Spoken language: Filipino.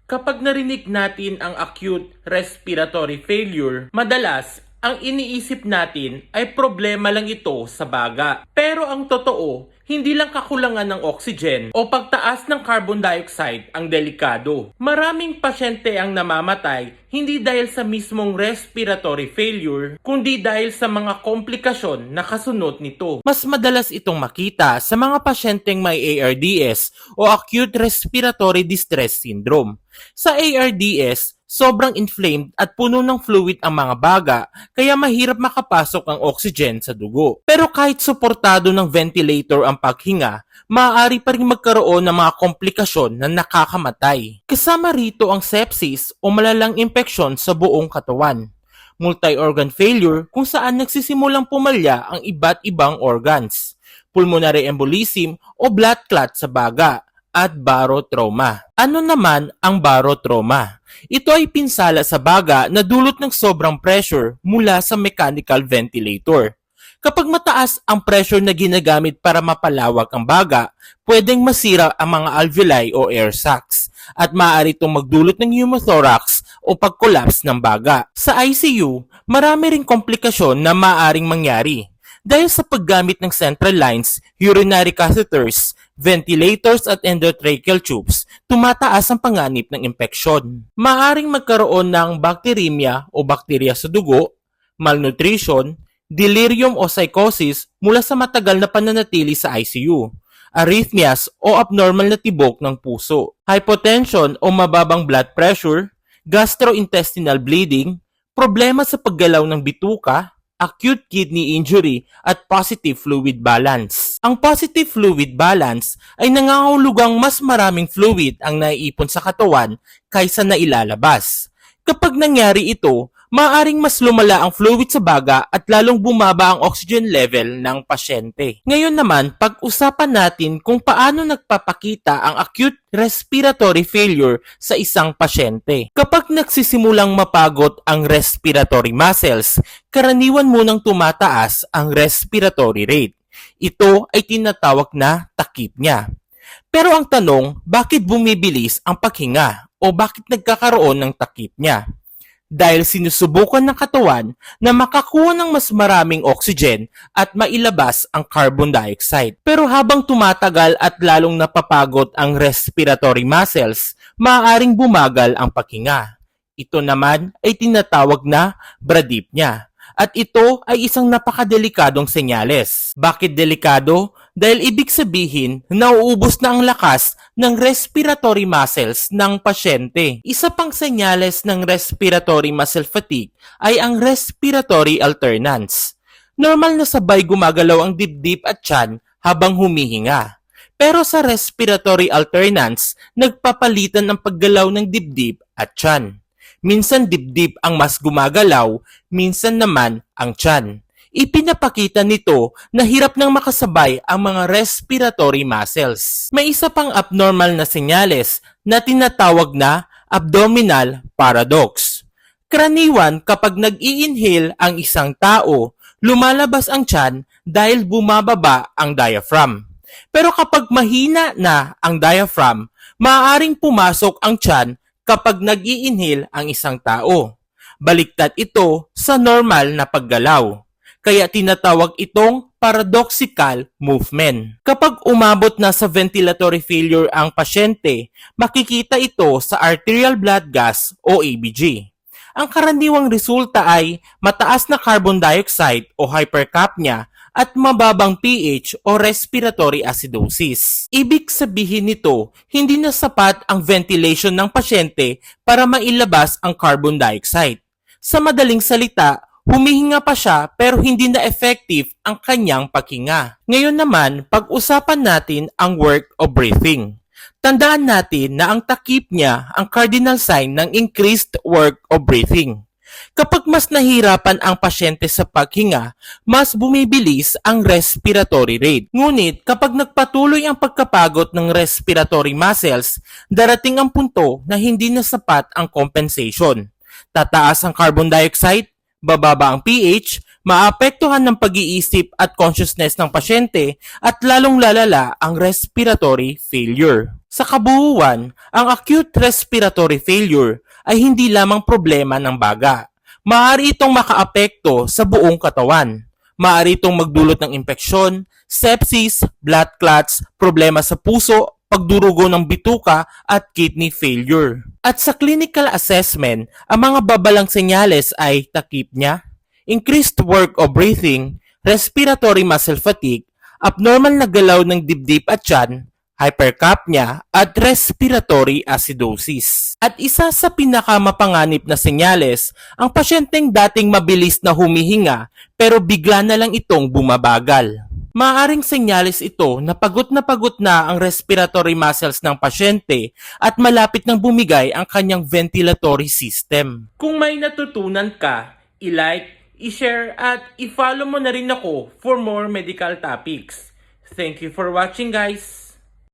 Kapag narinig natin ang acute respiratory failure, madalas ang iniisip natin ay problema lang ito sa baga. Pero ang totoo, hindi lang kakulangan ng oxygen o pagtaas ng carbon dioxide ang delikado. Maraming pasyente ang namamatay hindi dahil sa mismong respiratory failure, kundi dahil sa mga komplikasyon na kasunod nito. Mas madalas itong makita sa mga pasyenteng may ARDS o acute respiratory distress syndrome. Sa ARDS, sobrang inflamed at puno ng fluid ang mga baga, kaya mahirap makapasok ang oxygen sa dugo. Pero kahit suportado ng ventilator ang paghinga, maaari pa rin magkaroon ng mga komplikasyon na nakakamatay. Kasama rito ang sepsis o malalang impeksyon sa buong katawan. Multi-organ failure kung saan nagsisimulang pumalya ang iba't ibang organs. Pulmonary embolism o blood clot sa baga at barotrauma. Ano naman ang barotrauma? Ito ay pinsala sa baga na dulot ng sobrang pressure mula sa mechanical ventilator. Kapag mataas ang pressure na ginagamit para mapalawak ang baga, pwedeng masira ang mga alveoli o air sacs at maaari itong magdulot ng pneumothorax o pag-collapse ng baga. Sa ICU, marami ring komplikasyon na maaaring mangyari. Dahil sa paggamit ng central lines, urinary catheters, ventilators at endotracheal tubes, tumataas ang panganib ng impeksyon. Maaring magkaroon ng bacteremia o bakterya sa dugo, malnutrition, delirium o psychosis mula sa matagal na pananatili sa ICU, arrhythmias o abnormal na tibok ng puso, hypotension o mababang blood pressure, gastrointestinal bleeding, problema sa paggalaw ng bituka, acute kidney injury at positive fluid balance. Ang positive fluid balance ay nangangahulugang mas maraming fluid ang naiipon sa katawan kaysa nailalabas. Kapag nangyari ito, maaaring mas lumala ang fluid sa baga at lalong bumaba ang oxygen level ng pasyente. Ngayon naman, pag-usapan natin kung paano nagpapakita ang acute respiratory failure sa isang pasyente. Kapag nagsisimulang mapagod ang respiratory muscles, karaniwan munang tumataas ang respiratory rate. Ito ay tinatawag na takip niya. Pero ang tanong, bakit bumibilis ang paghinga o bakit nagkakaroon ng takip niya? Dahil sinusubukan ng katawan na makakuha ng mas maraming oxygen at mailabas ang carbon dioxide. Pero habang tumatagal at lalong napapagod ang respiratory muscles, maaaring bumagal ang paghinga. Ito naman ay tinatawag na bradypnea. At ito ay isang napakadelikadong senyales. Bakit delikado? Dahil ibig sabihin, nauubos na ang lakas ng respiratory muscles ng pasyente. Isa pang senyales ng respiratory muscle fatigue ay ang respiratory alternance. Normal na sabay gumagalaw ang dibdib at tiyan habang humihinga. Pero sa respiratory alternance, nagpapalitan ang paggalaw ng dibdib at tiyan. Minsan dibdib ang mas gumagalaw, minsan naman ang tiyan. Ipinapakita nito na hirap nang makasabay ang mga respiratory muscles. May isa pang abnormal na senyales na tinatawag na abdominal paradox. Karaniwan kapag nag-i-inhale ang isang tao, lumalabas ang tiyan dahil bumababa ang diaphragm. Pero kapag mahina na ang diaphragm, maaaring pumasok ang tiyan kapag nag-i-inhale ang isang tao. Baliktad ito sa normal na paggalaw. Kaya tinatawag itong paradoxical movement. Kapag umabot na sa ventilatory failure ang pasyente, makikita ito sa arterial blood gas o ABG. Ang karaniwang resulta ay mataas na carbon dioxide o hypercapnia at mababang pH o respiratory acidosis. Ibig sabihin nito, hindi na sapat ang ventilation ng pasyente para mailabas ang carbon dioxide. Sa madaling salita, humihinga pa siya pero hindi na effective ang kanyang paghinga. Ngayon naman, pag-usapan natin ang work of breathing. Tandaan natin na ang takip niya ang cardinal sign ng increased work of breathing. Kapag mas nahirapan ang pasyente sa paghinga, mas bumibilis ang respiratory rate. Ngunit kapag nagpatuloy ang pagkapagod ng respiratory muscles, darating ang punto na hindi na sapat ang compensation. Tataas ang carbon dioxide, bababa ang pH, maapektuhan ng pag-iisip at consciousness ng pasyente at lalong lalala ang respiratory failure. Sa kabuuan, ang acute respiratory failure ay hindi lamang problema ng baga. Maaari itong makaapekto sa buong katawan. Maaari itong magdulot ng impeksyon, sepsis, blood clots, problema sa puso, pagdurugo ng bituka at kidney failure. At sa clinical assessment, ang mga babalang senyales ay tachypnea, increased work of breathing, respiratory muscle fatigue, abnormal na galaw ng dibdib at tiyan, hypercapnia, at respiratory acidosis. At isa sa pinakamapanganib na senyales, ang pasyenteng dating mabilis na humihinga pero bigla na lang itong bumabagal. Maaring senyales ito na pagod na ang respiratory muscles ng pasyente at malapit nang bumigay ang kanyang ventilatory system. Kung may natutunan ka, i-like, i-share at i-follow mo na rin ako for more medical topics. Thank you for watching, guys!